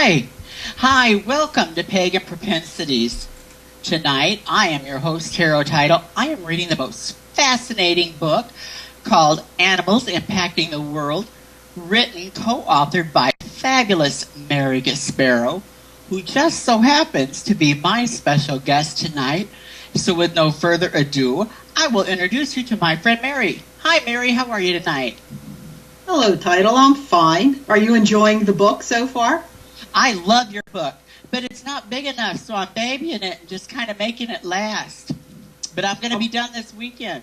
Hi. Hi, welcome to Pagan Propensities. Tonight, I am your host, Tidal. I am reading the most fascinating book called Animals Impacting the World, written, co-authored by fabulous Mary Gasparo, who just so happens to be my special guest tonight. So with no further ado, I will introduce you to my friend Mary. Hi, Mary. How are you tonight? Hello, Tidal. I'm fine. Are you enjoying the book so far? I love your book, but it's not big enough, so I'm babying it and just kind of making it last. But I'm going to be done this weekend.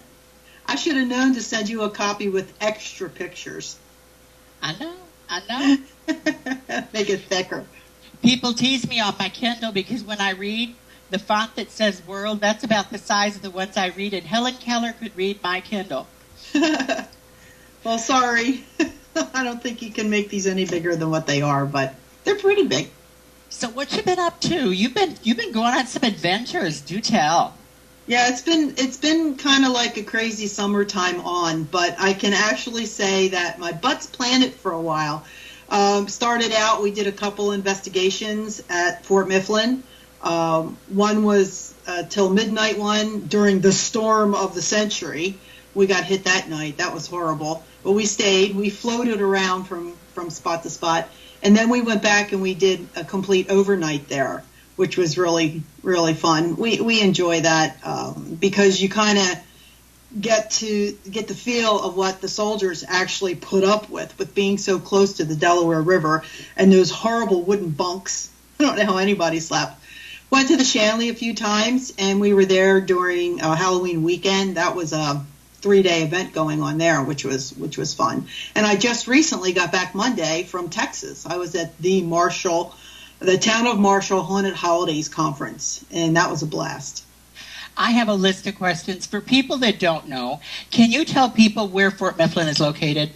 I should have known to send you a copy with extra pictures. I know. Make it thicker. People tease me on my Kindle because when I read, the font that says world, that's about the size of the ones I read, and Helen Keller could read my Kindle. Well, sorry. I don't think you can make these any bigger than what they are, but they're pretty big. So what you been up to? You've been going on some adventures. Do tell. Yeah, it's been kind of like a crazy summertime on, but I can actually say that my butt's planted for a while. Started out, we did a couple investigations at Fort Mifflin. One was till midnight one during the storm of the century. We got hit that night. That was horrible. But we stayed. We floated around from spot to spot. And then we went back and we did a complete overnight there, which was really, really fun. We enjoy that because you kind of get the feel of what the soldiers actually put up with being so close to the Delaware River and those horrible wooden bunks. I don't know how anybody slept. Went to the Shanley a few times, and we were there during Halloween weekend. That was a 3-day event going on there, which was fun. And I just recently got back Monday from Texas. I was at the Town of Marshall Haunted Holidays Conference, and that was a blast. I have a list of questions. For people that don't know, can you tell people where Fort Mifflin is located?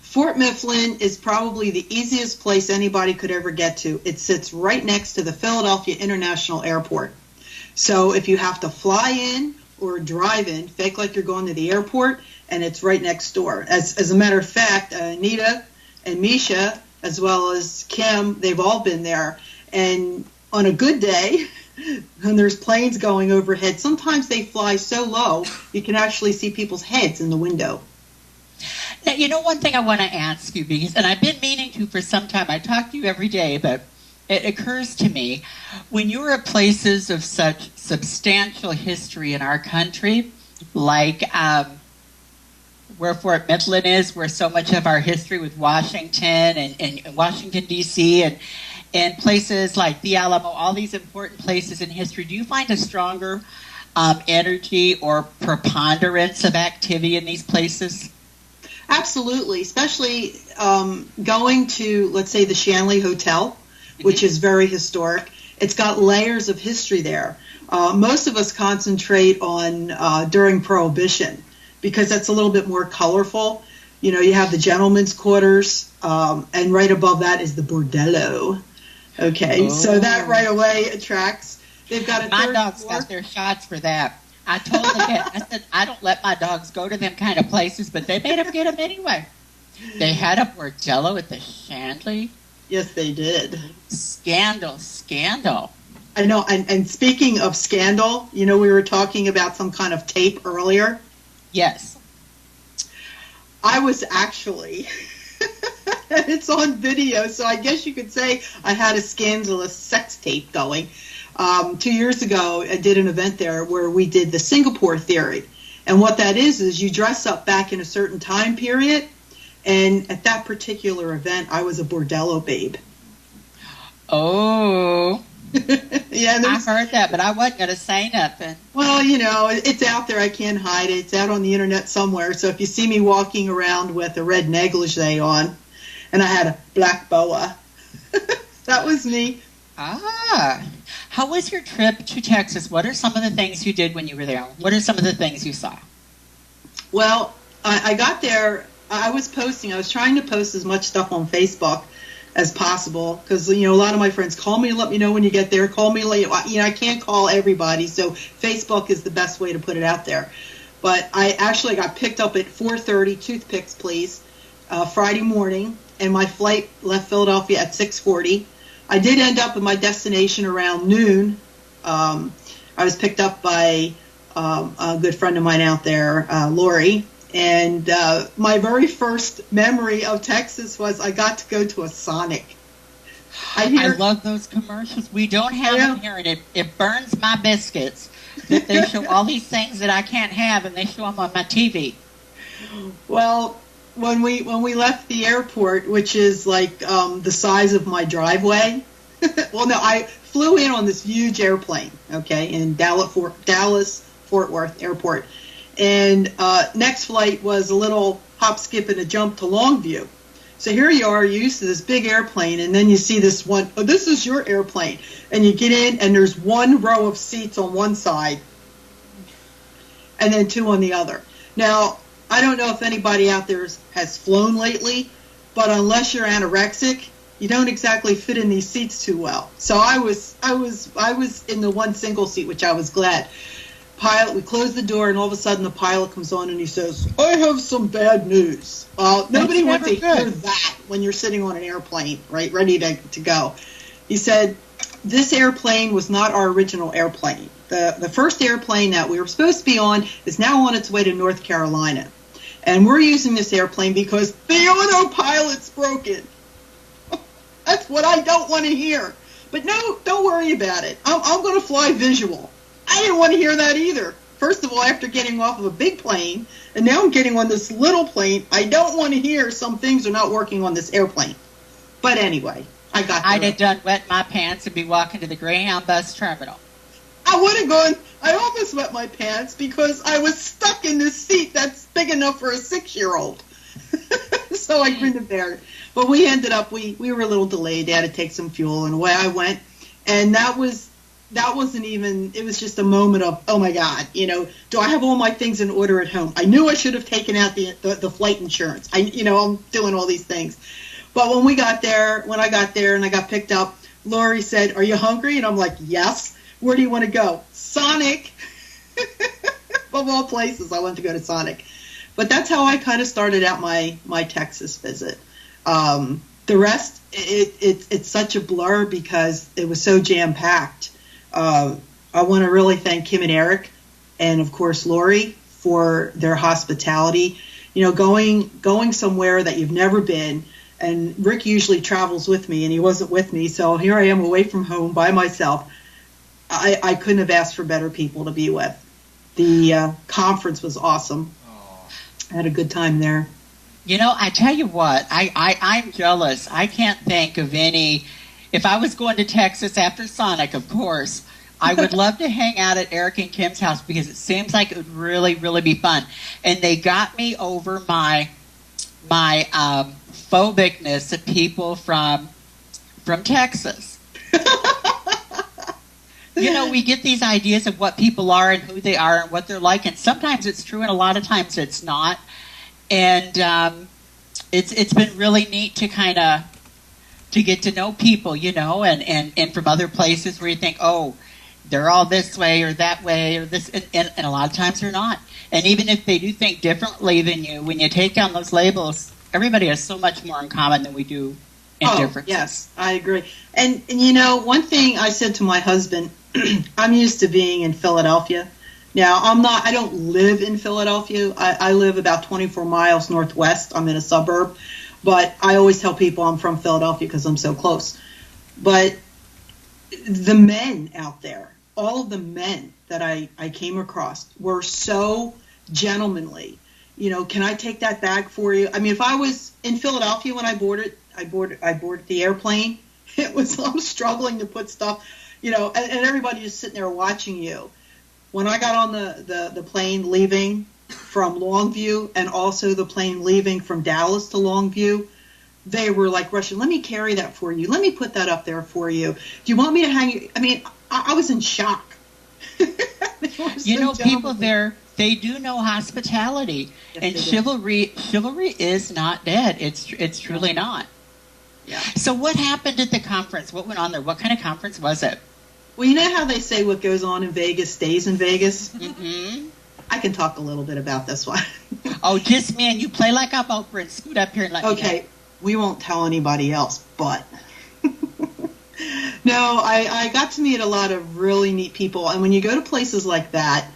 Fort Mifflin is probably the easiest place anybody could ever get to. It sits right next to the Philadelphia International Airport. So if you have to fly in or drive in, fake like you're going to the airport, and it's right next door. As a matter of fact, Anita and Misha, as well as Kim, they've all been there. And on a good day, when there's planes going overhead, sometimes they fly so low, you can actually see people's heads in the window. Now, you know one thing I want to ask you, because, and I've been meaning to for some time, I talk to you every day, but it occurs to me, when you're at places of such substantial history in our country, like where Fort Mifflin is, where so much of our history with Washington and Washington, D.C., and places like the Alamo, all these important places in history, do you find a stronger energy or preponderance of activity in these places? Absolutely, especially going to, let's say, the Shanley Hotel, which is very historic. It's got layers of history there. Most of us concentrate on during Prohibition because that's a little bit more colorful. You know, you have the gentlemen's quarters, and right above that is the bordello. Okay, So that right away attracts. They've got a my third dogs floor. Got their shots for that. I told them that. I said, I don't let my dogs go to them kind of places, but they made them get them anyway. They had a bordello at the Shanley. Yes, they did. Scandal. I know, and speaking of scandal, you know, we were talking about some kind of tape earlier. Yes. I was actually, it's on video, so I guess you could say I had a scandalous sex tape going. 2 years ago, I did an event there where we did the Singapore theory. And what that is you dress up back in a certain time period. And at that particular event, I was a bordello babe. Oh. Yeah, I heard that, but I wasn't going to say nothing. Well, you know, it's out there. I can't hide it. It's out on the internet somewhere. So if you see me walking around with a red negligee on, and I had a black boa, that was me. Ah. How was your trip to Texas? What are some of the things you did when you were there? What are some of the things you saw? Well, I got there. I was trying to post as much stuff on Facebook as possible because, you know, a lot of my friends call me and let me know when you get there. Call me, you know, I can't call everybody, so Facebook is the best way to put it out there. But I actually got picked up at 4:30, toothpicks please, Friday morning, and my flight left Philadelphia at 6:40. I did end up at my destination around noon. I was picked up by a good friend of mine out there, Lori. And my very first memory of Texas was I got to go to a Sonic. I love those commercials. We don't have them here, and it burns my biscuits that they show all these things that I can't have, and they show them on my TV. Well, when we left the airport, which is like the size of my driveway, well, no, I flew in on this huge airplane, okay, in Dallas Fort Worth Airport, and next flight was a little hop, skip, and a jump to Longview. So here you are, you're used to this big airplane, and then you see this one, oh, this is your airplane. And you get in, and there's one row of seats on one side, and then two on the other. Now, I don't know if anybody out there has flown lately, but unless you're anorexic, you don't exactly fit in these seats too well. So I was in the one single seat, which I was glad. Pilot, we closed the door, and all of a sudden the pilot comes on and he says, I have some bad news. Nobody wants to hear that when you're sitting on an airplane, right, ready to go. He said, this airplane was not our original airplane. The first airplane that we were supposed to be on is now on its way to North Carolina. And we're using this airplane because the autopilot's broken. That's what I don't want to hear. But no, don't worry about it. I'm going to fly visual. I didn't want to hear that either. First of all, after getting off of a big plane, and now I'm getting on this little plane, I don't want to hear some things are not working on this airplane. But anyway, I got there. I'd have done wet my pants and be walking to the Greyhound bus terminal. I would have gone, I almost wet my pants because I was stuck in this seat that's big enough for a 6-year-old. So I couldn't have bared it. But we ended up, we were a little delayed. They had to take some fuel, and away I went. And that wasn't even, it was just a moment of, oh my God, do I have all my things in order at home? I knew I should have taken out the flight insurance. I'm doing all these things. But when I got there and I got picked up, Lori said, are you hungry? And I'm like, yes. Where do you want to go? Sonic. Of all places, I wanted to go to Sonic. But that's how I kind of started out my Texas visit. The rest, it's such a blur because it was so jam-packed. I want to really thank Kim and Eric and, of course, Lori for their hospitality. Going somewhere that you've never been, and Rick usually travels with me, and he wasn't with me, so here I am away from home by myself. I couldn't have asked for better people to be with. The conference was awesome. I had a good time there. I tell you what, I'm jealous. I can't think of any. If I was going to Texas after Sonic, of course, I would love to hang out at Eric and Kim's house because it seems like it would really, really be fun. And they got me over my phobicness of people from Texas. We get these ideas of what people are and who they are and what they're like, and sometimes it's true and a lot of times it's not. And it's been really neat to kind of to get to know people, and from other places where you think, oh, they're all this way or that way or this, and a lot of times they're not. And even if they do think differently than you, when you take down those labels, everybody has so much more in common than we do in differences. Yes, I agree. And one thing I said to my husband, I'm used to being in Philadelphia. Now, I don't live in Philadelphia. I live about 24 miles northwest. I'm in a suburb. But I always tell people I'm from Philadelphia because I'm so close. But the men out there, all of the men that I came across were so gentlemanly. Can I take that bag for you? I mean, if I was in Philadelphia when I boarded the airplane, I'm struggling to put stuff, and everybody just sitting there watching you. When I got on the plane leaving from Longview and also the plane leaving from Dallas to Longview, they were like rushing, let me carry that for you. Let me put that up there for you. Do you want me to hang it? I mean, I was in shock. People there, they do know hospitality. Yes, and chivalry is not dead. It's truly not. Yeah. So what happened at the conference? What went on there? What kind of conference was it? Well, you know how they say what goes on in Vegas stays in Vegas? Mm-hmm. I can talk a little bit about this one. Oh, just me and you play like I'm Oprah and scoot up here and let me know. Okay, we won't tell anybody else, but No, I got to meet a lot of really neat people. And when you go to places like that,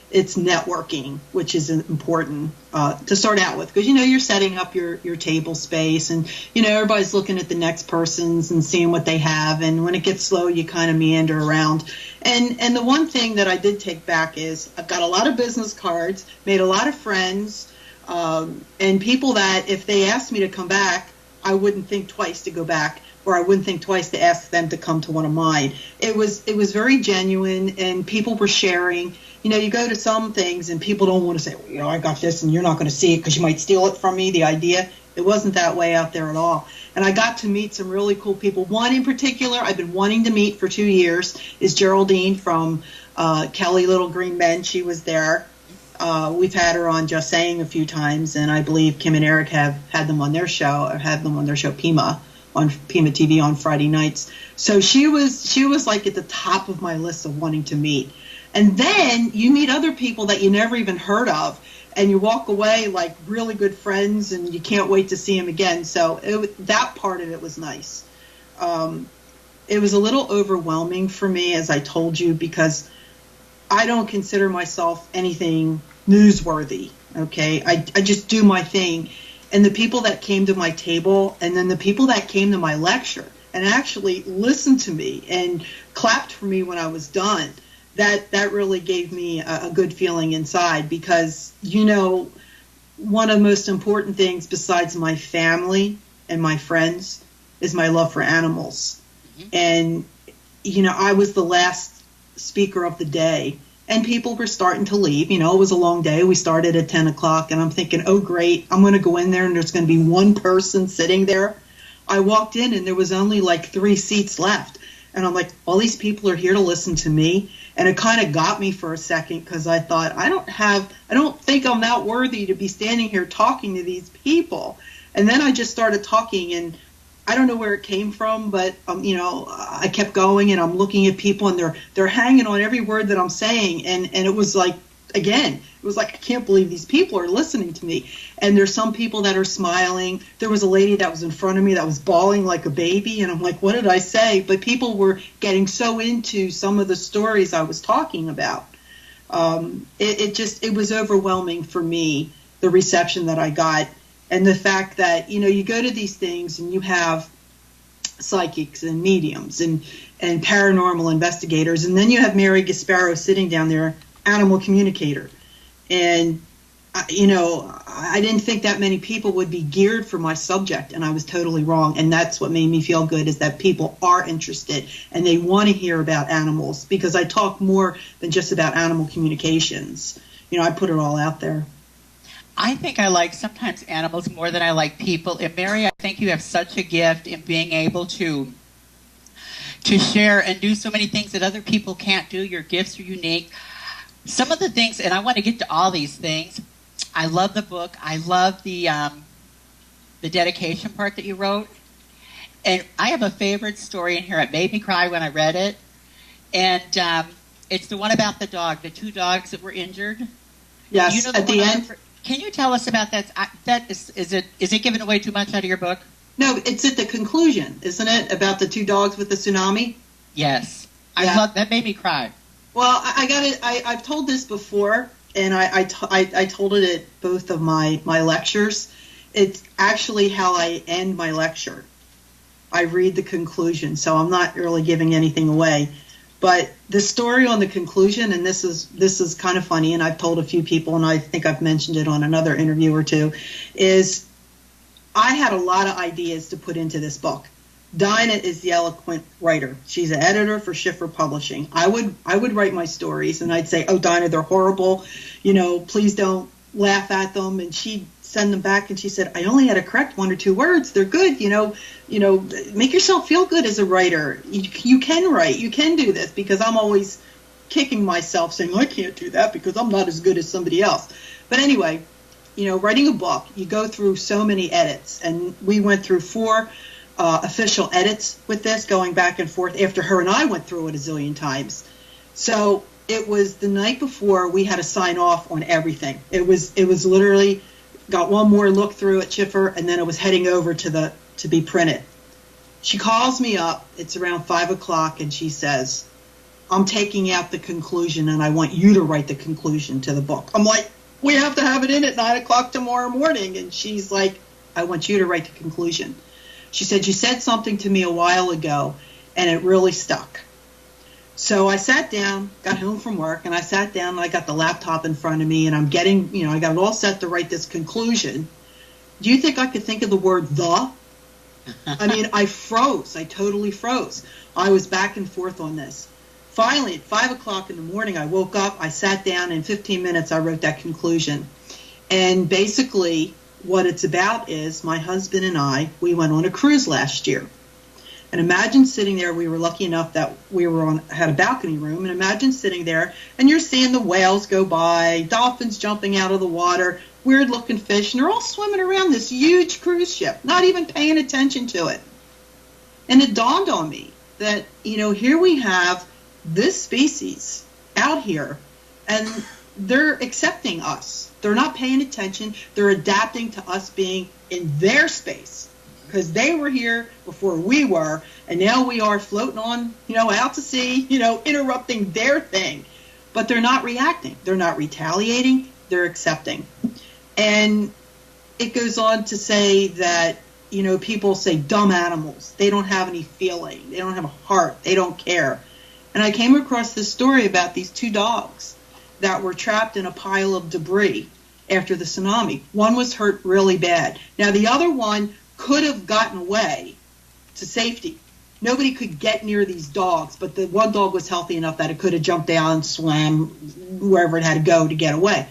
it's networking, which is important to start out with. Because, you're setting up your table space and, everybody's looking at the next person's and seeing what they have. And when it gets slow, you kind of meander around. And the one thing that I did take back is I've got a lot of business cards, made a lot of friends, and people that if they asked me to come back, I wouldn't think twice to go back, or I wouldn't think twice to ask them to come to one of mine. It was very genuine, and people were sharing. You go to some things and people don't want to say, well, I got this and you're not going to see it because you might steal it from me, the idea. It wasn't that way out there at all. And I got to meet some really cool people. One in particular I've been wanting to meet for 2 years is Geraldine from Kelly Little Green Men. She was there. We've had her on Just Saying a few times, and I believe Kim and Eric have had them on their show, or had them on their show Pima, on Pima TV on Friday nights. So she was like at the top of my list of wanting to meet. And then you meet other people that you never even heard of, and you walk away like really good friends, and you can't wait to see them again. So that part of it was nice. It was a little overwhelming for me, as I told you, because I don't consider myself anything newsworthy, okay? I just do my thing. And the people that came to my table, and then the people that came to my lecture and actually listened to me and clapped for me when I was done, that really gave me a good feeling inside, because, one of the most important things besides my family and my friends is my love for animals. Mm-hmm. And, I was the last speaker of the day, and people were starting to leave. It was a long day. We started at 10 o'clock, and I'm thinking, oh, great, I'm going to go in there, and there's going to be one person sitting there. I walked in, and there was only like 3 seats left. And I'm like, all these people are here to listen to me. And it kind of got me for a second, because I thought, I don't think I'm that worthy to be standing here talking to these people. And then I just started talking, and I don't know where it came from, but I kept going, and I'm looking at people, and they're hanging on every word that I'm saying, and it was like, again, it was like, I can't believe these people are listening to me. And there's some people that are smiling. There was a lady that was in front of me that was bawling like a baby, and I'm like, what did I say? But people were getting so into some of the stories I was talking about. It was overwhelming for me, the reception that I got. And the fact that, you go to these things and you have psychics and mediums and paranormal investigators, and then you have Mary Gasparo sitting down there, Animal Communicator. And, I didn't think that many people would be geared for my subject, and I was totally wrong. And that's what made me feel good, is that people are interested and they want to hear about animals, because I talk more than just about animal communications. I put it all out there. I think I like sometimes animals more than I like people. And Mary, I think you have such a gift in being able to share and do so many things that other people can't do. Your gifts are unique. Some of the things, and I want to get to all these things. I love the book. I love the dedication part that you wrote. And I have a favorite story in here. It made me cry when I read it. And it's the one about the dog, the 2 dogs that were injured. Yes, at the end. Can you tell us about that? Is it giving away too much out of your book? No, it's at the conclusion, isn't it? About the 2 dogs with the tsunami? Yes. Yeah. That made me cry. Well, I've told this before, and I told it at both of my lectures. It's actually how I end my lecture. I read the conclusion, so I'm not really giving anything away. But the story on the conclusion, and this is kind of funny, and I've told a few people, and I think I've mentioned it on another interview or two, is I had a lot of ideas to put into this book. Dinah is the eloquent writer. She's an editor for Schiffer Publishing. I would write my stories, and I'd say, oh, Dinah, they're horrible. Please don't laugh at them. And she'd send them back, and she said, I only had to correct 1 or 2 words. They're good. Make yourself feel good as a writer. You can write. You can do this, because I'm always kicking myself saying, I can't do that because I'm not as good as somebody else. But anyway, writing a book, you go through so many edits, and we went through 4 official edits with this, going back and forth after her and I went through it a zillion times. So it was the night before we had to sign off on everything. It was literally got one more look through at Schiffer, and then it was heading over to be printed. She calls me up. It's around 5 o'clock, and she says, I'm taking out the conclusion, and I want you to write the conclusion to the book. I'm like, we have to have it in at 9 o'clock tomorrow morning. And she's like, I want you to write the conclusion. She said, you said something to me a while ago, and it really stuck. So I sat down, got home from work, and I sat down, and I got the laptop in front of me, and I'm getting, I got it all set to write this conclusion. Do you think I could think of the word the? I mean, I froze. I totally froze. I was back and forth on this. Finally, at 5 o'clock in the morning, I woke up, I sat down, in 15 minutes, I wrote that conclusion. And basically, what it's about is my husband and I, we went on a cruise last year. And imagine sitting there, we were lucky enough that we had a balcony room, and imagine sitting there, and you're seeing the whales go by, dolphins jumping out of the water, weird-looking fish, and they're all swimming around this huge cruise ship, not even paying attention to it. And it dawned on me that, here we have this species out here, and they're accepting us. They're not paying attention. They're adapting to us being in their space, because they were here before we were, and now we are floating on, out to sea, interrupting their thing. But they're not reacting. They're not retaliating. They're accepting. And it goes on to say that, people say dumb animals. They don't have any feeling. They don't have a heart. They don't care. And I came across this story about these two dogs that were trapped in a pile of debris after the tsunami. One was hurt really bad. Now, the other one could have gotten away to safety. Nobody could get near these dogs, but the one dog was healthy enough that it could have jumped down and swam wherever it had to go to get away.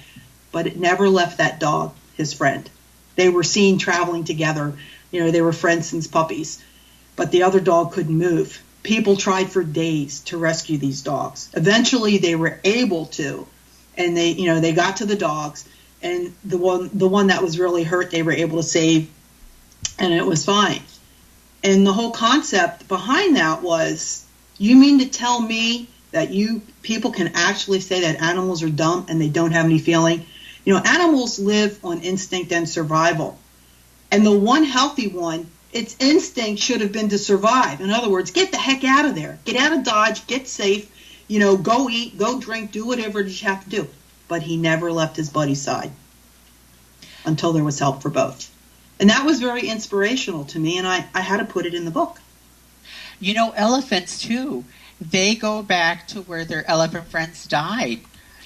But it never left that dog, his friend. They were seen traveling together. They were friends since puppies. But the other dog couldn't move. People tried for days to rescue these dogs. Eventually, they were able to, and they got to the dogs, and the one that was really hurt, they were able to save, and it was fine. And the whole concept behind that was, you mean to tell me that people can actually say that animals are dumb and they don't have any feeling? Animals live on instinct and survival. And the one healthy one, its instinct should have been to survive. In other words, get the heck out of there. Get out of Dodge, get safe, go eat, go drink, do whatever you have to do. But he never left his buddy's side until there was help for both. And that was very inspirational to me, and I had to put it in the book. Elephants, too, they go back to where their elephant friends died.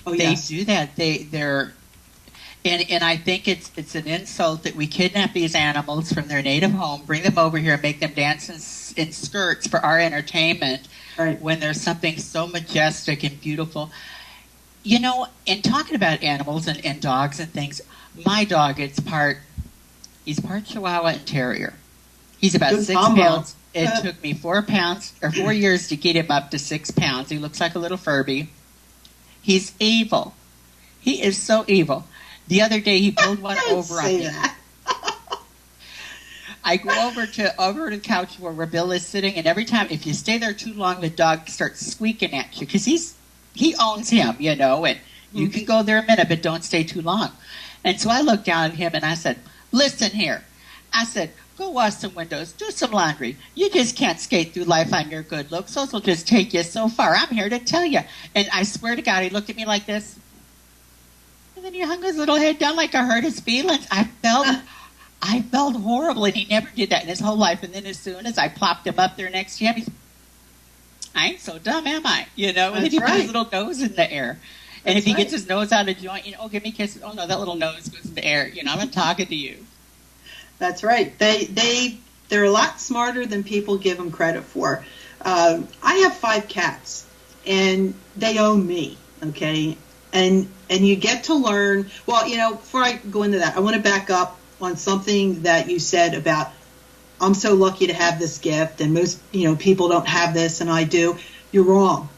Oh, they yes. do that. They're And I think it's an insult that we kidnap these animals from their native home, bring them over here, and make them dance in skirts for our entertainment, right, when there's something so majestic and beautiful. In talking about animals and dogs and things, my dog, he's part Chihuahua and Terrier. He's about Good 6 combo. pounds. It took me 4 years to get him up to 6 pounds. He looks like a little Furby. He's evil. He is so evil. The other day, he pulled one over on me. I go over to the couch where Bill is sitting, and every time, if you stay there too long, the dog starts squeaking at you, because he owns him, and you can go there a minute, but don't stay too long. And so I looked down at him, and I said, listen here. I said, go wash some windows, do some laundry. You just can't skate through life on your good looks. Those will just take you so far. I'm here to tell you. And I swear to God, he looked at me like this. And then he hung his little head down like I hurt his feelings. I felt horrible, and he never did that in his whole life. And then as soon as I plopped him up there next to him, I ain't so dumb, am I? And then he put his little nose in the air. And if he gets his nose out of joint, give me kisses. Oh, no, that little nose goes in the air. I'm talking to you. That's right. They're a lot smarter than people give them credit for. I have 5 cats, and they own me, okay? And you get to learn, before I go into that, I want to back up on something that you said about, I'm so lucky to have this gift, and most, people don't have this, and I do. You're wrong.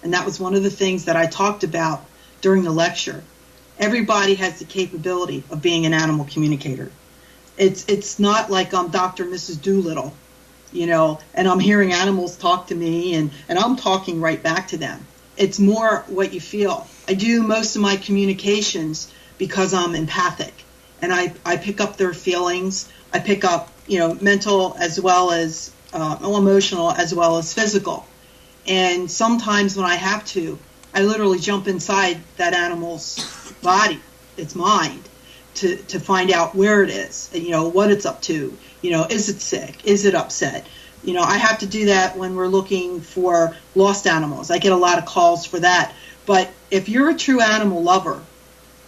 And that was one of the things that I talked about during the lecture. Everybody has the capability of being an animal communicator. It's not like I'm Dr. and Mrs. Doolittle, and I'm hearing animals talk to me, and I'm talking right back to them. It's more what you feel. I do most of my communications because I'm empathic, and I pick up their feelings. I pick up, mental as well as emotional as well as physical. And sometimes when I have to, I literally jump inside that animal's body, its mind, to find out where it is, and, what it's up to. Is it sick? Is it upset? I have to do that when we're looking for lost animals. I get a lot of calls for that. But if you're a true animal lover,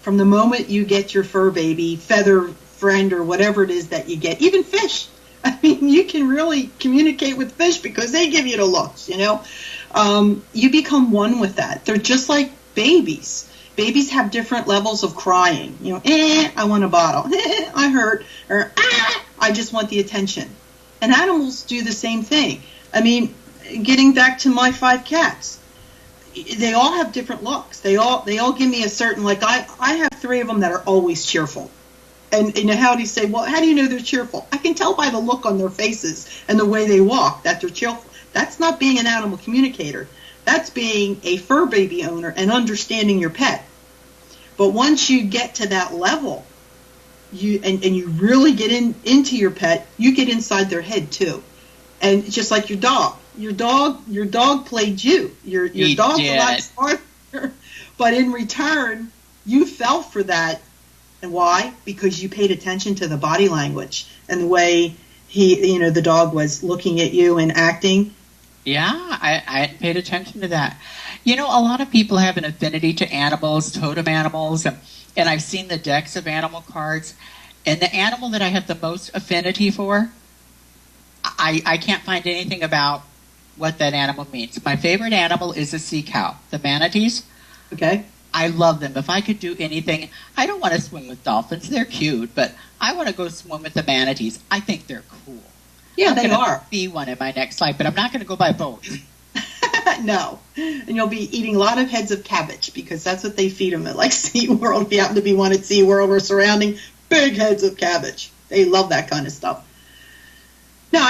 from the moment you get your fur baby, feather friend, or whatever it is that you get, even fish. I mean, you can really communicate with fish because they give you the looks, You become one with that. They're just like babies. Babies have different levels of crying. I want a bottle. I hurt. Or, I just want the attention. And animals do the same thing. I mean, getting back to my 5 cats, they all have different looks. They all give me a certain, like, I have 3 of them that are always cheerful. And how do you say, well, how do you know they're cheerful? I can tell by the look on their faces and the way they walk that they're cheerful. That's not being an animal communicator. That's being a fur baby owner and understanding your pet. But once you get to that level, you really get into your pet, you get inside their head too. And just like your dog played you. Your dog's a lot smarter, but in return, you fell for that. And why? Because you paid attention to the body language and the way the dog was looking at you and acting. Yeah, I paid attention to that. A lot of people have an affinity to animals, totem animals, and I've seen the decks of animal cards. And the animal that I have the most affinity for, I can't find anything about what that animal means. My favorite animal is a sea cow, the manatees. Okay. I love them. If I could do anything, I don't want to swim with dolphins. They're cute, but I want to go swim with the manatees. I think they're cool. Yeah, they are. Be one in my next life, but I'm not going to go by boat. No. And you'll be eating a lot of heads of cabbage because that's what they feed them at like SeaWorld. If you happen to be one at SeaWorld or surrounding, big heads of cabbage. They love that kind of stuff. No,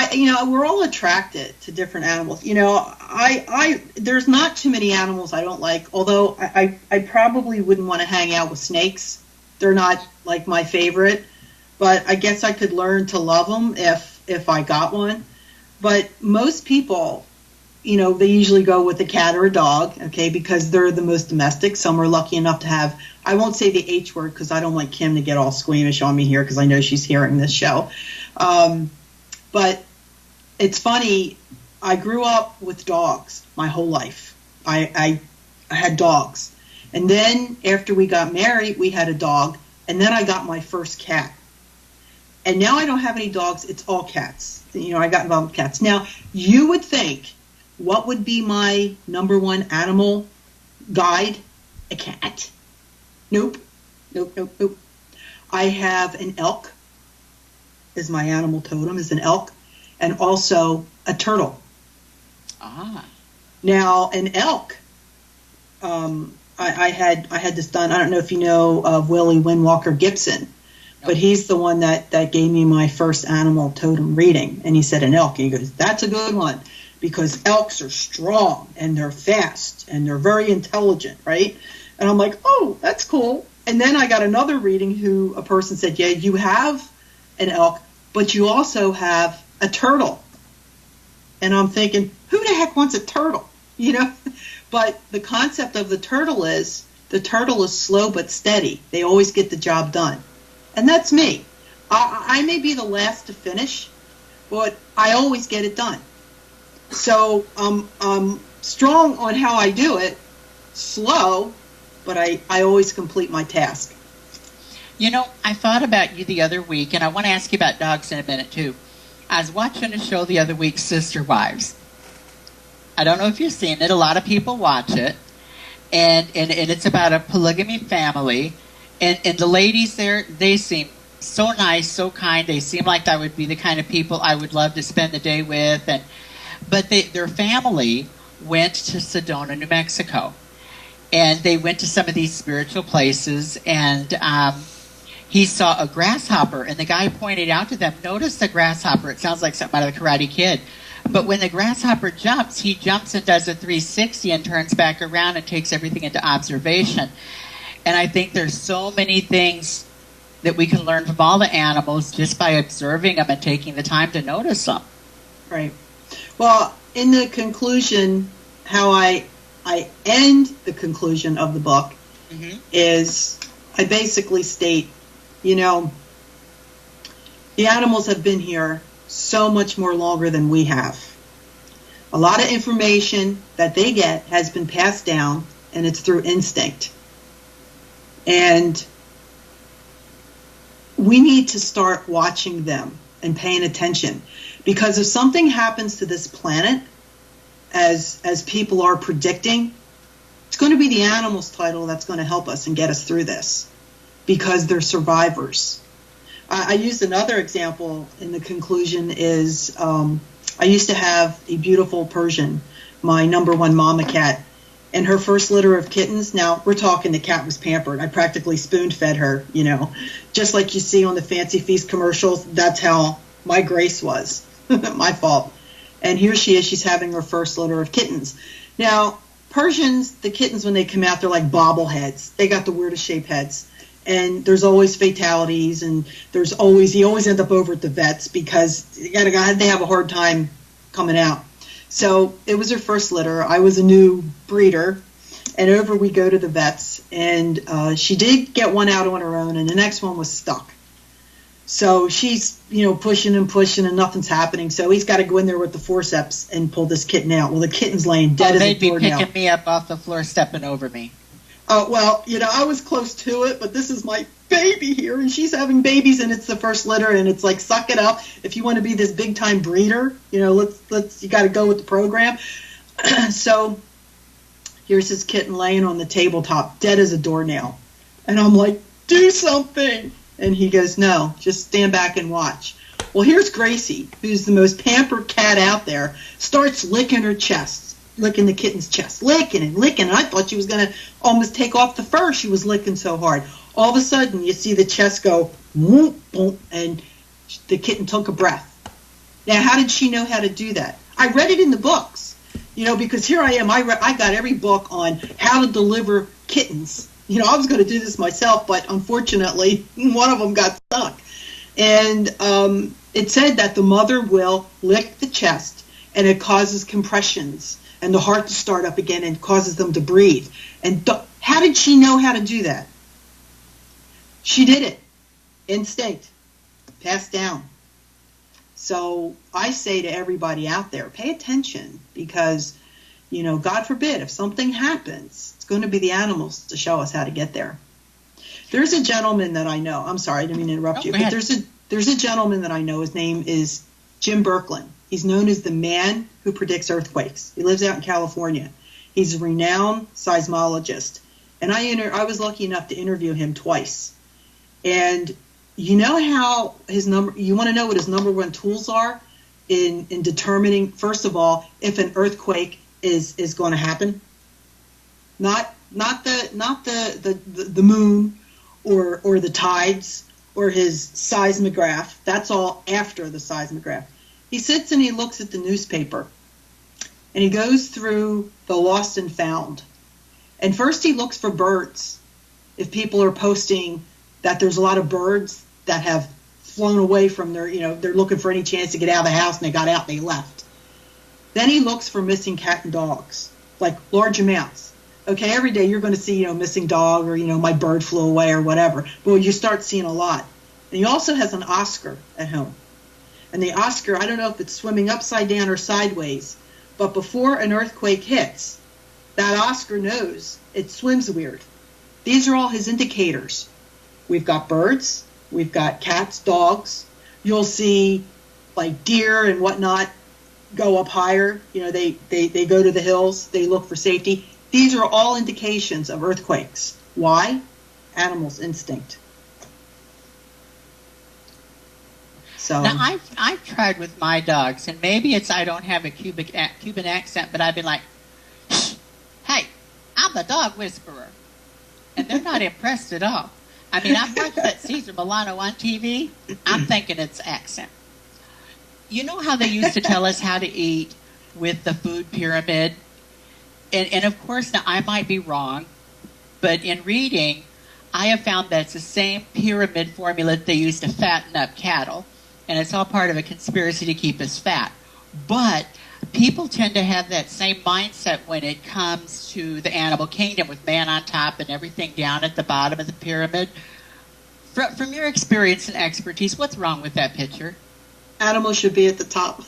we're all attracted to different animals. There's not too many animals I don't like, although I probably wouldn't want to hang out with snakes. They're not like my favorite, but I guess I could learn to love them if I got one. But most people, they usually go with a cat or a dog, okay, because they're the most domestic. Some are lucky enough to have, I won't say the H word because I don't want Kim to get all squeamish on me here because I know she's hearing this show. But it's funny, I grew up with dogs my whole life. I had dogs. And then after we got married, we had a dog. And then I got my first cat. And now I don't have any dogs. It's all cats. I got involved with cats. Now, you would think, what would be my number one animal guide? A cat. Nope. I have an elk. Is my animal totem, is an elk, and also a turtle. Now, an elk, I had this done. I don't know if you know of Willie Windwalker Gibson, but he's the one that gave me my first animal totem reading, and he said an elk, and he goes, that's a good one, because elks are strong, and they're fast, and they're very intelligent, right? And I'm like, oh, that's cool. And then I got another reading a person said, yeah, you have an elk, but you also have a turtle. And I'm thinking, who the heck wants a turtle? But the concept of the turtle is slow but steady. They always get the job done. And that's me. I may be the last to finish, but I always get it done. So I'm strong on how I do it, slow, but I always complete my task. I thought about you the other week, and I want to ask you about dogs in a minute, too. I was watching a show the other week, Sister Wives. I don't know if you've seen it. A lot of people watch it. And it's about a polygamy family. And the ladies there, they seem so nice, so kind. They seem like that would be the kind of people I would love to spend the day with. But their family went to Sedona, New Mexico. And they went to some of these spiritual places, and he saw a grasshopper, and the guy pointed out to them, notice the grasshopper. It sounds like something out of the Karate Kid. But when the grasshopper jumps, he jumps and does a 360 and turns back around and takes everything into observation. And I think there's so many things that we can learn from all the animals just by observing them and taking the time to notice them. Right. Well, in the conclusion, how I end the conclusion of the book is I basically state, you know, the animals have been here so much more longer than we have. A lot of information that they get has been passed down, and it's through instinct. And we need to start watching them and paying attention, because if something happens to this planet, as people are predicting, it's going to be the animals title that's going to help us and get us through this, because they're survivors. I used another example in the conclusion is I used to have a beautiful Persian, my #1 mama cat, and her first litter of kittens. Now, we're talking the cat was pampered. I practically spoon-fed her, you know. Just like you see on the Fancy Feast commercials, that's how my Grace was. My fault. And here she is. She's having her first litter of kittens. Now, Persians, the kittens, when they come out, they're like bobbleheads. They got the weirdest shaped heads. And there's always fatalities, and you always end up over at the vets because they have a hard time coming out. So it was her first litter. I was a new breeder, and over we go to the vets, and she did get one out on her own, and the next one was stuck. So she's, pushing and nothing's happening. So he's got to go in there with the forceps and pull this kitten out. Well, the kitten's laying dead as a doornail. They'd be picking me up off the floor, stepping over me. Well, I was close to it, but this is my baby here, and she's having babies, and it's the first litter, and it's like, suck it up. If you want to be this big-time breeder, you got to go with the program. So here's this kitten laying on the tabletop, dead as a doornail. And I'm like, do something. And he goes, no, just stand back and watch. Well, here's Gracie, who's the most pampered cat out there, starts licking her chest. Licking the kitten's chest, licking and licking. And I thought she was going to almost take off the fur. She was licking so hard. All of a sudden, you see the chest go, whoop, boom, and the kitten took a breath. Now, how did she know how to do that? I read it in the books, because here I am. I got every book on how to deliver kittens. I was going to do this myself, but unfortunately, one of them got stuck. And it said that the mother will lick the chest, and it causes compressions and the heart to start up again and causes them to breathe. And how did she know how to do that? She did it. Instinct. Passed down. So I say to everybody out there, pay attention, because, God forbid, if something happens, it's going to be the animals to show us how to get there. There's a gentleman that I know. I'm sorry, I didn't mean to interrupt you. But there's a gentleman that I know. His name is Jim Birkeland. He's known as the man who predicts earthquakes. He lives out in California. He's a renowned seismologist. And I was lucky enough to interview him twice. And you know how you want to know what his #1 tools are in determining, first of all, if an earthquake is going to happen? Not the moon or the tides or his seismograph. That's all after the seismograph. He sits and he looks at the newspaper, and he goes through the lost and found. And first he looks for birds. If people are posting that there's a lot of birds that have flown away from they're looking for any chance to get out of the house, and they got out, they left. Then he looks for missing cat and dogs, like large amounts. Okay, every day you're going to see, missing dog, or, my bird flew away or whatever. But you start seeing a lot. And he also has an Oscar at home. And the Oscar, I don't know if it's swimming upside down or sideways, but before an earthquake hits, that Oscar knows it swims weird. These are all his indicators. We've got birds, we've got cats, dogs. You'll see like deer and whatnot go up higher. They go to the hills, they look for safety. These are all indications of earthquakes. Why? Animals' instinct. So now I've tried with my dogs, and maybe it's I don't have a Cuban accent, but I've been like, "Hey, I'm the dog whisperer," and they're not impressed at all. I mean, I've watched that Cesar Milano on TV. I'm thinking it's accent. You know how they used to tell us how to eat with the food pyramid, and of course now I might be wrong, but in reading, I have found that's the same pyramid formula that they use to fatten up cattle. And it's all part of a conspiracy to keep us fat. But people tend to have that same mindset when it comes to the animal kingdom, with man on top and everything down at the bottom of the pyramid. From your experience and expertise, what's wrong with that picture? Animals should be at the top.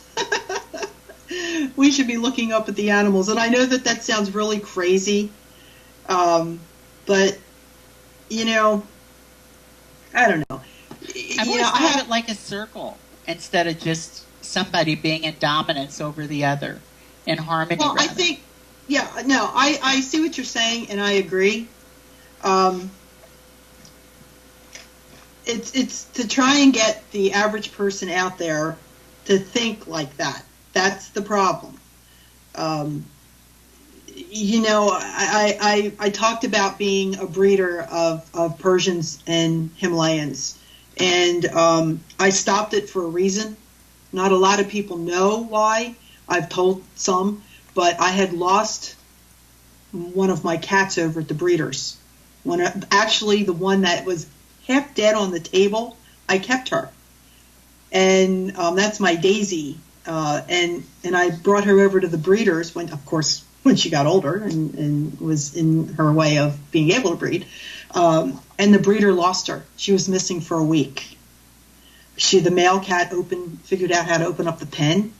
We should be looking up at the animals. And I know that that sounds really crazy, but, you know, I don't know. I've always thought of it like a circle instead of just somebody being in dominance over the other, in harmony. Well, rather. I think, I see what you're saying, and I agree. It's to try and get the average person out there to think like that. That's the problem. I talked about being a breeder of Persians and Himalayans, and I stopped it for a reason. Not a lot of people know why. I've told some, but I had lost one of my cats over at the breeders. Actually, the one that was half dead on the table, I kept her. And that's my Daisy. And I brought her over to the breeders when she got older and was in her way of being able to breed. And the breeder lost her. She was missing for a week. The male cat figured out how to open up the pen,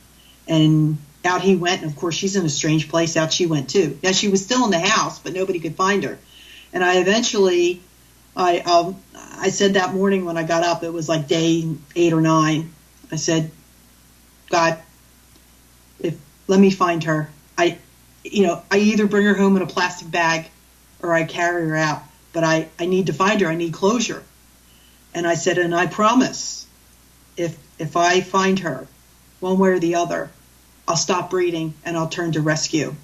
and out he went. And of course, she's in a strange place. Out she went too. Now, she was still in the house, but nobody could find her. And I eventually, I said that morning when I got up, it was like day 8 or 9. I said, God, let me find her. I either bring her home in a plastic bag or I carry her out, but I need to find her. I need closure. And I said, and I promise, if I find her, one way or the other, I'll stop breeding and I'll turn to rescue.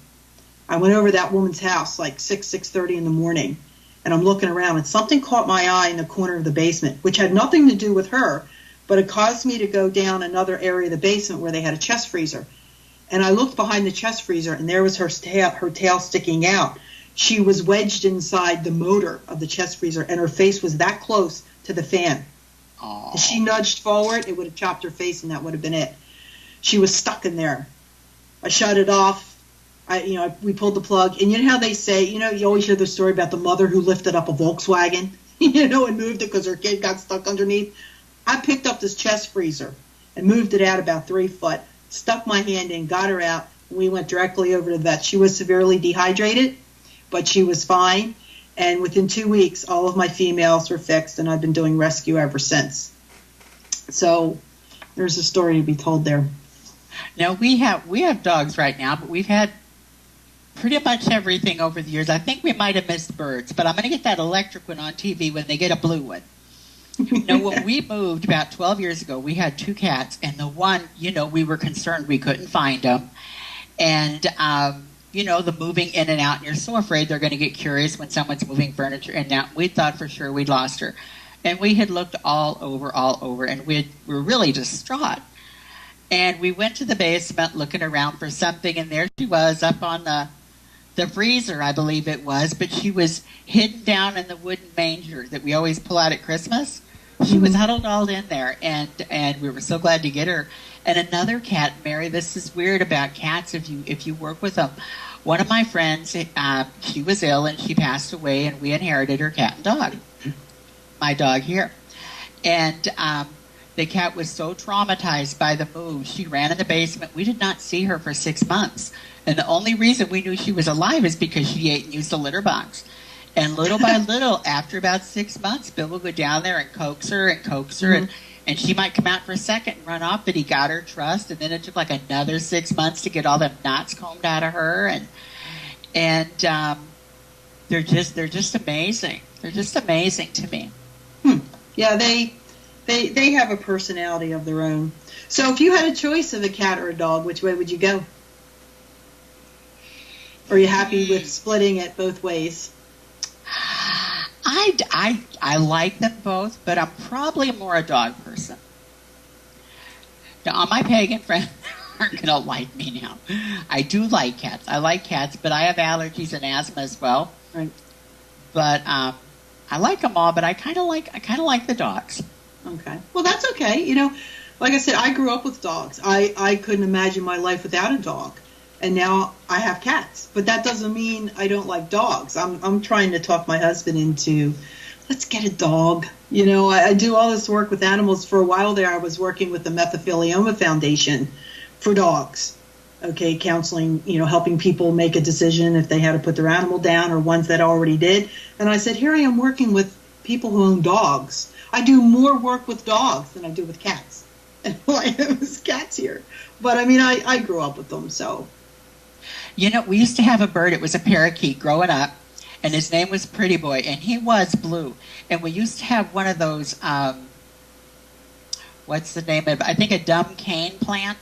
I went over to that woman's house like 6:30 in the morning, and I'm looking around, and something caught my eye in the corner of the basement, which had nothing to do with her, but it caused me to go down another area of the basement where they had a chest freezer. And I looked behind the chest freezer, and there was her tail sticking out. She was wedged inside the motor of the chest freezer, and her face was that close to the fan. Aww. If she nudged forward, it would have chopped her face, and that would have been it. She was stuck in there. I shut it off. We pulled the plug. And you know how they say, you always hear the story about the mother who lifted up a Volkswagen, and moved it because her kid got stuck underneath. I picked up this chest freezer and moved it out about 3 foot, stuck my hand in, got her out, and we went directly over to the vet. She was severely dehydrated, but she was fine. And within 2 weeks, all of my females were fixed, and I've been doing rescue ever since. So there's a story to be told there. Now, we have dogs right now, but we've had pretty much everything over the years. I think we might have missed birds, but I'm going to get that electric one on TV when they get a blue one. Now, when we moved about 12 years ago, we had 2 cats, and the one, we were concerned we couldn't find them. And, the moving in and out, and you're so afraid they're going to get curious when someone's moving furniture in and out. We thought for sure we'd lost her. And we had looked all over, and we were really distraught. And we went to the basement looking around for something, and there she was up on the freezer, I believe it was, but she was hidden down in the wooden manger that we always pull out at Christmas. She was huddled all in there, and we were so glad to get her. And another cat, Mary, this is weird about cats if you work with them. One of my friends, she was ill and she passed away, and we inherited her cat and dog. My dog here. And the cat was so traumatized by the move, she ran in the basement. We did not see her for 6 months. And the only reason we knew she was alive is because she ate and used the litter box. And little by little, after about 6 months, Bill would go down there and coax her, and she might come out for a second and run off, but he got her trust, and then it took like another 6 months to get all them knots combed out of her, and they're just amazing. They're just amazing to me. Yeah, they have a personality of their own. So if you had a choice of a cat or a dog, which way would you go? Or are you happy with splitting it both ways? I like them both, but I'm probably more a dog person. Now, all my pagan friends aren't going to like me now. I do like cats. I like cats, but I have allergies and asthma as well. Right. But I like them all, but I kind of like the dogs. Okay. Well, that's okay. Like I said, I grew up with dogs. I couldn't imagine my life without a dog. And now I have cats. But that doesn't mean I don't like dogs. I'm trying to talk my husband into, let's get a dog. You know, I do all this work with animals. For a while there, I was working with the Mesothelioma Foundation for dogs. Okay, counseling, you know, helping people make a decision if they had to put their animal down or ones that already did. And I said, here I am working with people who own dogs. I do more work with dogs than I do with cats. And why there's cats here. But I mean, I grew up with them, so. You know, we used to have a bird. It was a parakeet growing up, and his name was Pretty Boy, and he was blue. And we used to have one of those, what's the name of it? I think a dumb cane plant.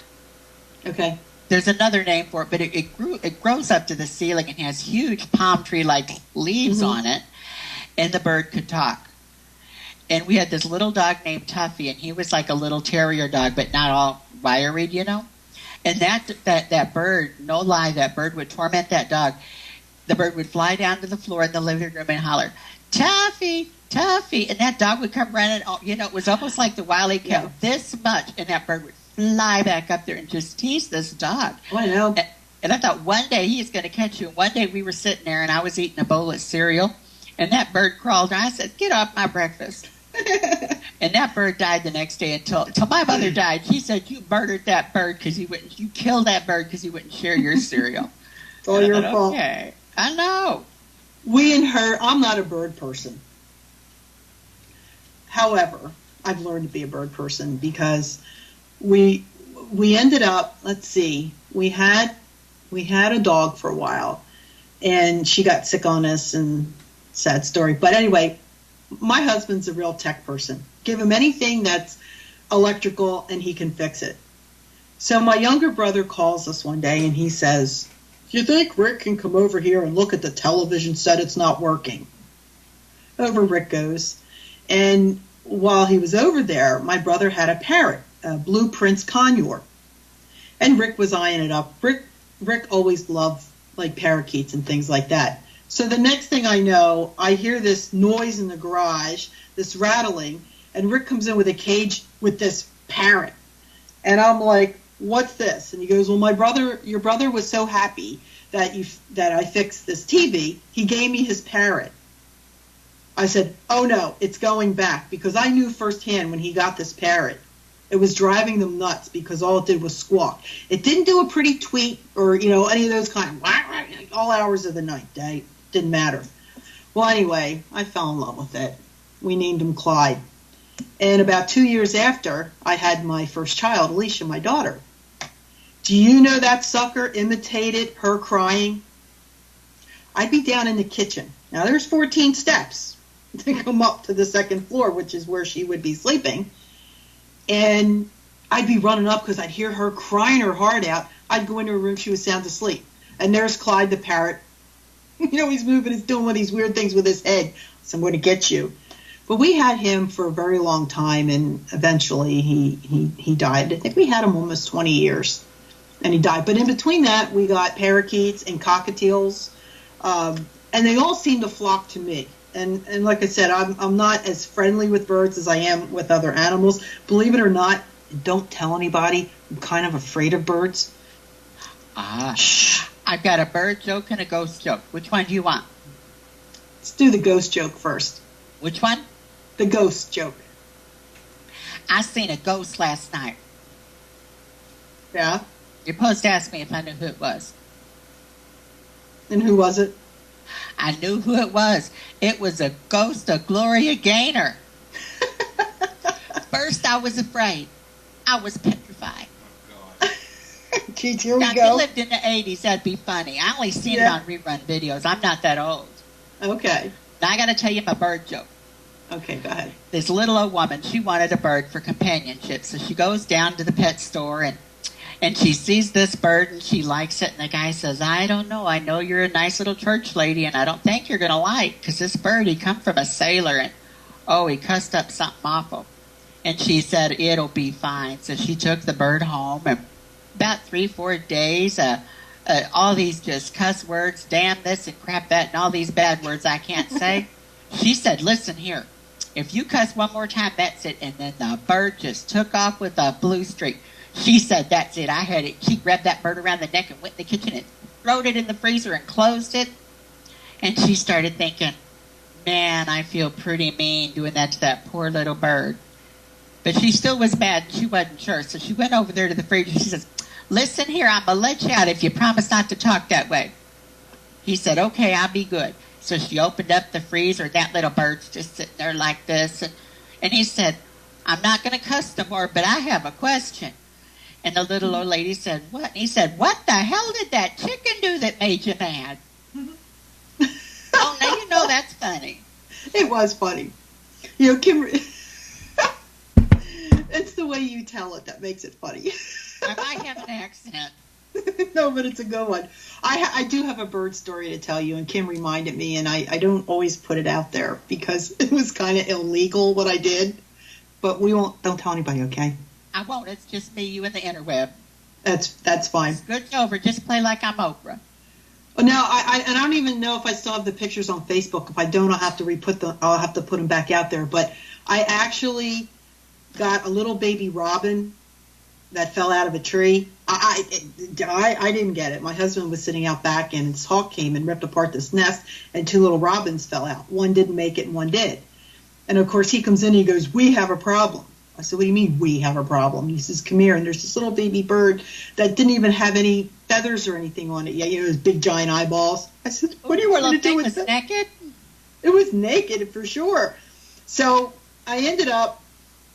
Okay. There's another name for it, but it grows up to the ceiling and has huge palm tree-like leaves on it, and the bird could talk. And we had this little dog named Tuffy, and he was like a little terrier dog, but not all wiry, you know. And that bird, no lie, that bird would torment that dog. The bird would fly down to the floor in the living room and holler, Tuffy, Tuffy. And that dog would come running. You know, it was almost like the Wile E. Coyote, this much. And that bird would fly back up there and just tease this dog. Oh, I know. And I thought one day he's going to catch you. And one day we were sitting there and I was eating a bowl of cereal. And that bird crawled and I said, get off my breakfast. And that bird died the next day until my mother died. She said, you murdered that bird because you killed that bird because he wouldn't share your cereal. It's all your fault. Okay, I know. I'm not a bird person. However, I've learned to be a bird person because we ended up, let's see, we had a dog for a while and she got sick on us and sad story. But anyway, my husband's a real tech person. Give him anything that's electrical and he can fix it. So my younger brother calls us one day and he says, do you think Rick can come over here and look at the television set? It's not working. Over Rick goes. And while he was over there, my brother had a parrot, a blue Prince Conure. And Rick was eyeing it up. Rick always loved like parakeets and things like that. So the next thing I know, I hear this noise in the garage, this rattling, and Rick comes in with a cage with this parrot. And I'm like, what's this? And he goes, well, your brother was so happy that I fixed this TV, he gave me his parrot. I said, oh no, it's going back, because I knew firsthand when he got this parrot, it was driving them nuts because all it did was squawk. It didn't do a pretty tweet or, you know, any of those kind of all hours of the night, day. Didn't matter. Well, anyway, I fell in love with it. We named him Clyde. And about 2 years after, I had my first child, Alicia, my daughter. Do you know that sucker imitated her crying? I'd be down in the kitchen. Now, there's 14 steps to come up to the second floor, which is where she would be sleeping. And I'd be running up because I'd hear her crying her heart out. I'd go into her room. She was sound asleep. And there's Clyde the parrot. You know, he's moving, he's doing one of these weird things with his head. So I'm going to get you. But we had him for a very long time, and eventually he died. I think we had him almost 20 years, and he died. But in between that, we got parakeets and cockatiels, and they all seem to flock to me. And like I said, I'm not as friendly with birds as I am with other animals. Believe it or not, don't tell anybody, I'm kind of afraid of birds. Shh. I've got a bird joke and a ghost joke. Which one do you want? Let's do the ghost joke first. Which one? The ghost joke. I seen a ghost last night. Yeah? You're supposed to ask me if I knew who it was. And who was it? I knew who it was. It was a ghost of Gloria Gaynor. First I was afraid. I was petrified. Geez, here we now, go. if you lived in the 80s, that'd be funny. I only seen it on rerun videos. I'm not that old. Okay. Now I got to tell you my bird joke. Okay, go ahead. This little old woman, she wanted a bird for companionship, so she goes down to the pet store and she sees this bird and she likes it, and the guy says, I don't know. I know you're a nice little church lady, and I don't think you're going to like, because this bird, he come from a sailor, and he cussed up something awful. And she said, it'll be fine. So she took the bird home, and about 3-4 days, all these just cuss words, damn this and crap that, and all these bad words I can't say. She said, listen here, If you cuss one more time, that's it. And then the bird just took off with a blue streak. She said, that's it. I had it. She grabbed that bird around the neck and went in the kitchen and throwed it in the freezer and closed it. And she started thinking, man, I feel pretty mean doing that to that poor little bird. But she still was mad and she wasn't sure. So she went over there to the freezer. She says, listen here, I'm going to let you out if you promise not to talk that way. He said, okay, I'll be good. So she opened up the freezer. That little bird's just sitting there like this. And he said, I'm not going to cuss no more, but I have a question. And the little old lady said, what? And he said, what the hell did that chicken do that made you mad? Oh, now you know that's funny. It was funny. You know, Kim, it's the way you tell it that makes it funny. I might have an accent. No, but it's a good one. I do have a bird story to tell you, and Kim reminded me, and I don't always put it out there because it was kind of illegal what I did. But don't tell anybody, okay? I won't. It's just me, you, and the interweb. That's fine. It's good over. Just play like I'm Oprah. Now, I don't even know if I still have the pictures on Facebook. If I don't, I'll have to put them back out there. But I actually got a little baby robin that fell out of a tree. I didn't get it. My husband was sitting out back, and his hawk came and ripped apart this nest, and 2 little robins fell out. One didn't make it, and one did. And, of course, he comes in and he goes, we have a problem. I said, what do you mean we have a problem? He says, come here. And there's this little baby bird that didn't even have any feathers or anything on it yet. You know, those big, giant eyeballs. I said, what do you want me to do with it? Naked? It was naked for sure. So I ended up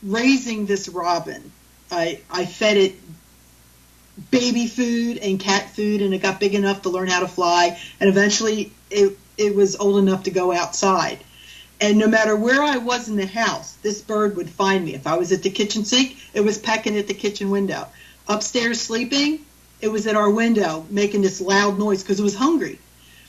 raising this robin. I fed it baby food and cat food, and it got big enough to learn how to fly. And eventually it was old enough to go outside. And no matter where I was in the house, this bird would find me. If I was at the kitchen sink, it was pecking at the kitchen window. Upstairs sleeping, it was at our window making this loud noise because it was hungry,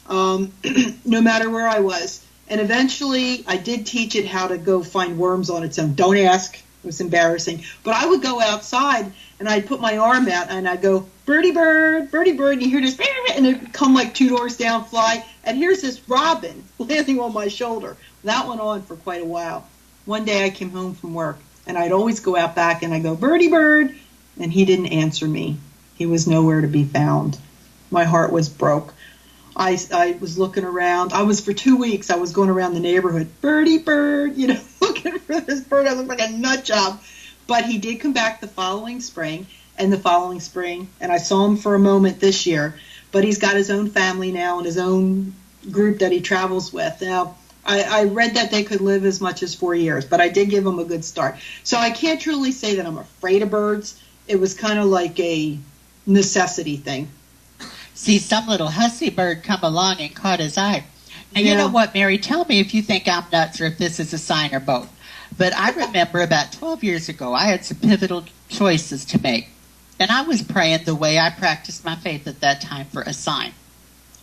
no matter where I was. And eventually I did teach it how to go find worms on its own. Don't ask. It was embarrassing. But I would go outside and I'd put my arm out and I'd go, birdie bird, and you hear this, and it'd come like 2 doors down, fly. And here's this robin landing on my shoulder. That went on for quite a while. One day I came home from work, and I'd always go out back, and I'd go, birdie bird, and he didn't answer me. He was nowhere to be found. My heart was broke. I was looking around. For 2 weeks, I was going around the neighborhood, birdie bird, looking for this bird. I looked like a nut job. But he did come back the following spring, and I saw him for a moment this year. But he's got his own family now and his own group that he travels with. Now, I read that they could live as much as 4 years, but I did give them a good start. So I can't truly say that I'm afraid of birds. It was kind of like a necessity thing. See, some little hussy bird come along and caught his eye. Now, You know what, Mary? Tell me if you think I'm nuts or if this is a sign or both. But I remember about 12 years ago, I had some pivotal choices to make. And I was praying the way I practiced my faith at that time for a sign.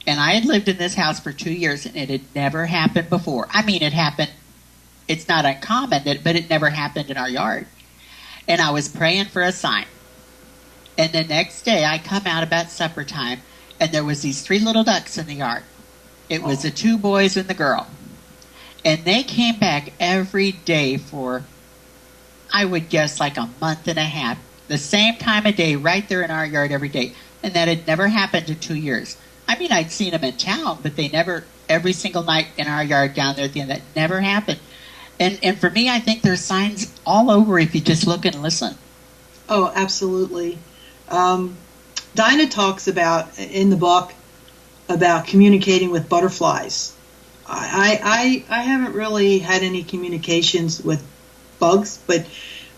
And I had lived in this house for 2 years, and it had never happened before. I mean, it happened. It's not uncommon, but it never happened in our yard. And I was praying for a sign. And the next day, I come out about supper time, and there was these 3 little ducks in the yard. It was the 2 boys and the girl. And they came back every day for, I would guess, like a month and a half. The same time of day, right there in our yard every day. And that had never happened in 2 years. I mean, I'd seen them in town, but they never, every single night in our yard down there at the end, that never happened. And for me, I think there's signs all over if you just look and listen. Oh, absolutely. Dinah talks about, in the book, about communicating with butterflies. I haven't really had any communications with bugs, but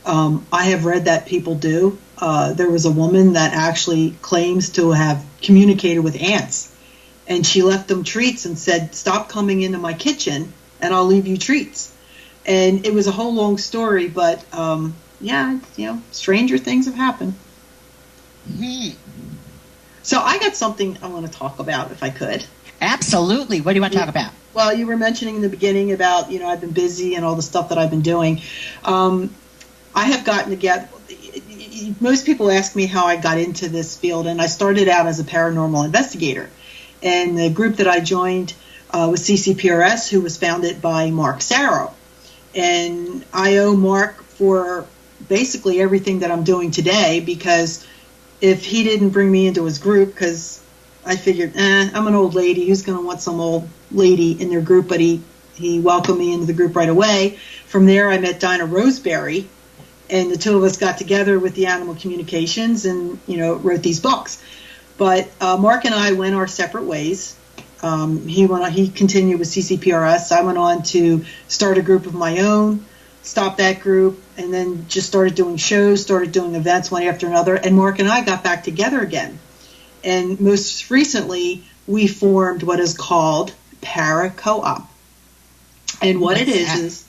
I have read that people do. There was a woman that actually claims to have communicated with ants, and she left them treats and said, stop coming into my kitchen and I'll leave you treats. And it was a whole long story, but stranger things have happened. Mm-hmm. So I got something I want to talk about, if I could. Absolutely. What do you want to talk about? Well, you were mentioning in the beginning about, I've been busy and all the stuff that I've been doing. I have gotten together. Most people ask me how I got into this field, and I started out as a paranormal investigator. And the group that I joined was CCPRS, who was founded by Mark Sarro. And I owe Mark for basically everything that I'm doing today, because if he didn't bring me into his group, because I figured, I'm an old lady, who's going to want some old lady in their group, but he welcomed me into the group right away. From there, I met Dinah Roseberry, and the two of us got together with the Animal Communications and, wrote these books. But Mark and I went our separate ways. He continued with CCPRS. I went on to start a group of my own, stopped that group, and then just started doing shows, started doing events one after another. And Mark and I got back together again. And most recently, we formed what is called Para Co-op. And what it is,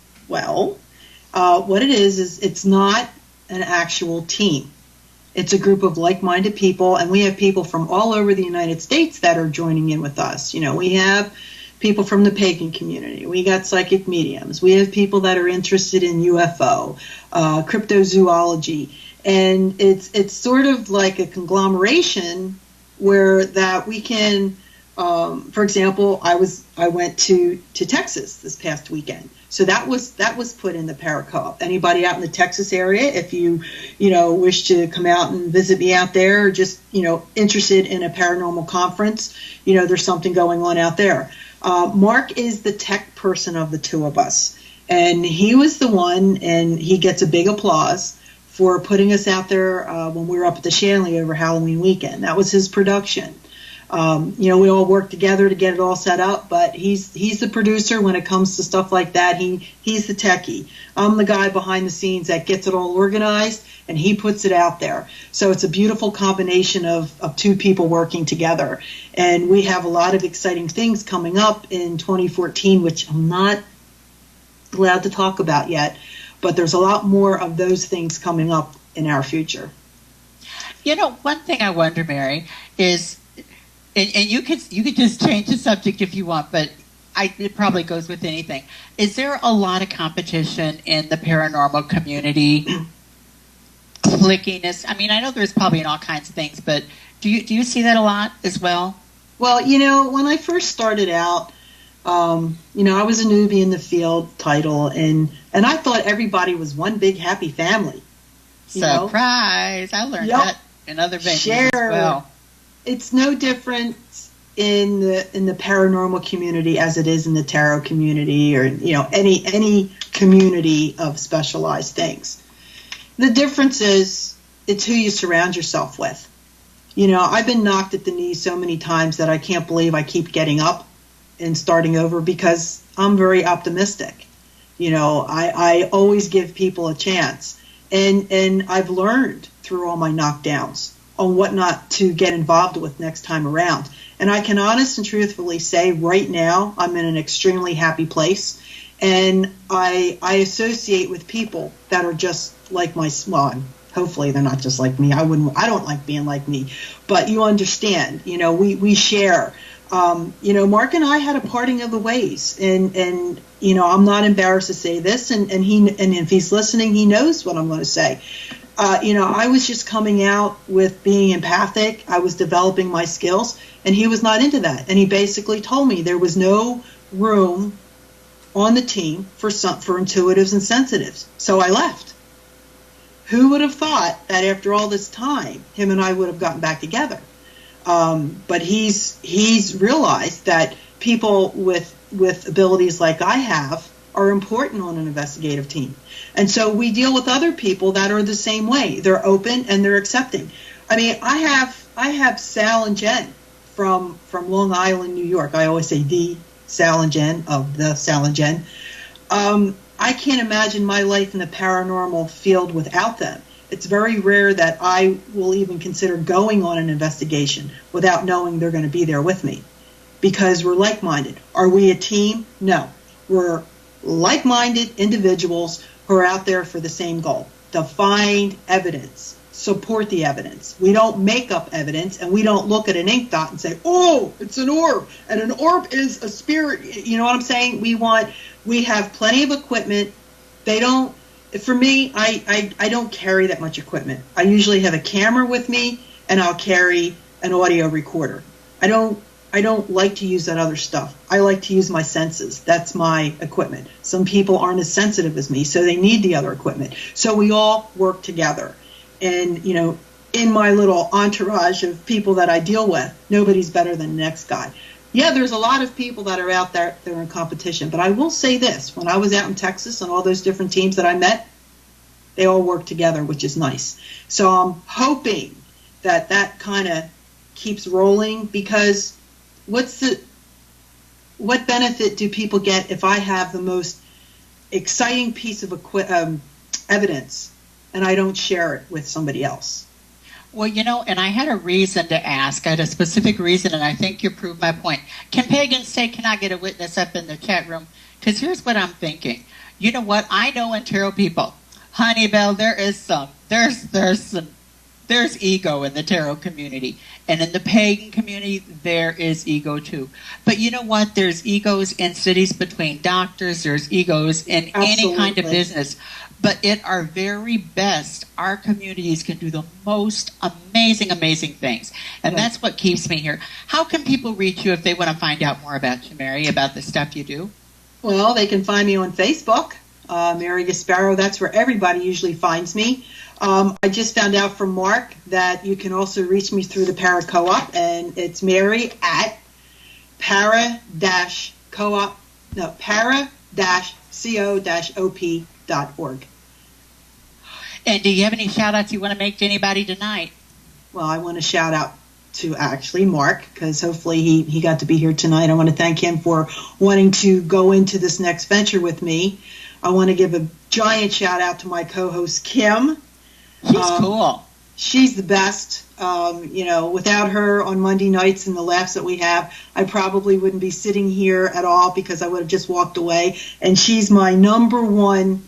it's not an actual team. It's a group of like-minded people, and we have people from all over the United States that are joining in with us. We have people from the pagan community. We got psychic mediums. We have people that are interested in UFO, cryptozoology, and it's sort of like a conglomeration where that we can. For example, I went to Texas this past weekend. So that was put in the Para Co-op. Anybody out in the Texas area, if you wish to come out and visit me out there, or just interested in a paranormal conference, there's something going on out there. Mark is the tech person of the two of us, and he was the one, and he gets a big applause for putting us out there when we were up at the Shanley over Halloween weekend. That was his production. We all work together to get it all set up, but he's the producer when it comes to stuff like that. He's the techie. I'm the guy behind the scenes that gets it all organized, and he puts it out there. So it's a beautiful combination of two people working together. And we have a lot of exciting things coming up in 2014, which I'm not allowed to talk about yet, but there's a lot more of those things coming up in our future. One thing I wonder, Mary, is, and you could just change the subject if you want, but it probably goes with anything. Is there a lot of competition in the paranormal community? Clickiness. I mean, I know there's probably in all kinds of things, but do you see that a lot as well? Well, when I first started out, I was a newbie in the field, Tidal, and I thought everybody was one big happy family. Surprise! I learned that in other venues as well. It's no different in the paranormal community as it is in the tarot community, or any community of specialized things. The difference is it's who you surround yourself with. I've been knocked at the knee so many times that I can't believe I keep getting up and starting over, because I'm very optimistic. I always give people a chance, and I've learned through all my knockdowns on what not to get involved with next time around. And I can honest and truthfully say right now I'm in an extremely happy place, and I associate with people that are just like hopefully they're not just like me. I don't like being like me, but you understand, we share. Mark and I had a parting of the ways, and I'm not embarrassed to say this, and if he's listening, he knows what I'm going to say. I was just coming out with being empathic. I was developing my skills, and he was not into that. And he basically told me there was no room on the team for intuitives and sensitives. So I left. Who would have thought that after all this time, him and I would have gotten back together? But he's realized that people with abilities like I have are important on an investigative team. And so we deal with other people that are the same way. They're open and they're accepting. I mean, I have Sal and Jen from Long Island, New York. I always say the Sal and Jen of the Sal and Jen. I can't imagine my life in the paranormal field without them. It's very rare that I will even consider going on an investigation without knowing they're going to be there with me, because we're like-minded. Are we a team? No. We're like-minded individuals who are out there for the same goal: to find evidence, support the evidence. We don't make up evidence, and we don't look at an ink dot and say, oh, it's an orb, and an orb is a spirit. You know what I'm saying? We have plenty of equipment. For me, I don't carry that much equipment. I usually have a camera with me, and I'll carry an audio recorder. I I don't like to use that other stuff. I like to use my senses. That's my equipment. Some people aren't as sensitive as me, so they need the other equipment. So we all work together. And, in my little entourage of people that I deal with, nobody's better than the next guy. Yeah, there's a lot of people that are out there, they're in competition. But I will say this, when I was out in Texas and all those different teams that I met, they all work together, which is nice. So I'm hoping that kind of keeps rolling, because what benefit do people get if I have the most exciting piece of evidence and I don't share it with somebody else? Well, and I had a reason to ask. I had a specific reason, and I think you proved my point. Can pagans say, can I get a witness up in the chat room? Because here's what I'm thinking. You know what? I know in tarot people, honey, Belle, there's ego in the tarot community. And in the pagan community, there is ego too. But you know what? There's egos in cities between doctors. There's egos in any kind of business. But at our very best, our communities can do the most amazing, amazing things. And that's what keeps me here. How can people reach you if they want to find out more about you, Mary, about the stuff you do? Well, they can find me on Facebook, Mary Gasparo. That's where everybody usually finds me. I just found out from Mark that you can also reach me through the Para Co-op, and it's Mary at para-co-op.org. And do you have any shout-outs you want to make to anybody tonight? Well, I want to shout out to actually Mark, because hopefully he got to be here tonight. I want to thank him for wanting to go into this next venture with me. I want to give a giant shout-out to my co-host, Kim. She's cool. She's the best. Without her on Monday nights and the laughs that we have, I probably wouldn't be sitting here at all, because I would have just walked away. And she's my number one,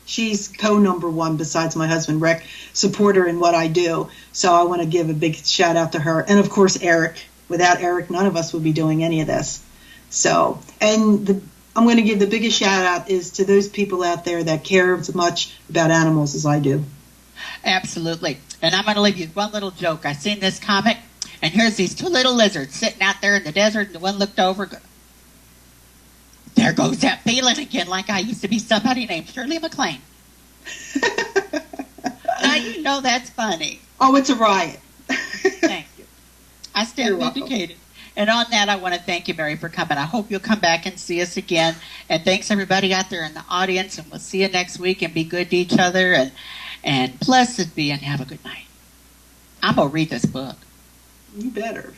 she's co-number one besides my husband, Rick, supporter in what I do. So I want to give a big shout out to her. And of course, Eric. Without Eric, none of us would be doing any of this. So, I'm going to give the biggest shout out is to those people out there that care as much about animals as I do. Absolutely. And I'm going to leave you with one little joke. I seen this comic, and here's these two little lizards sitting out there in the desert, and the one looked over. There goes that feeling again, like I used to be somebody named Shirley MacLaine. Now that's funny. Oh, it's a riot. Thank you. I stand vindicated. And on that, I want to thank you, Mary, for coming. I hope you'll come back and see us again. And thanks, everybody out there in the audience. And we'll see you next week. And be good to each other. And blessed be, and have a good night. I'm going to read this book. You better.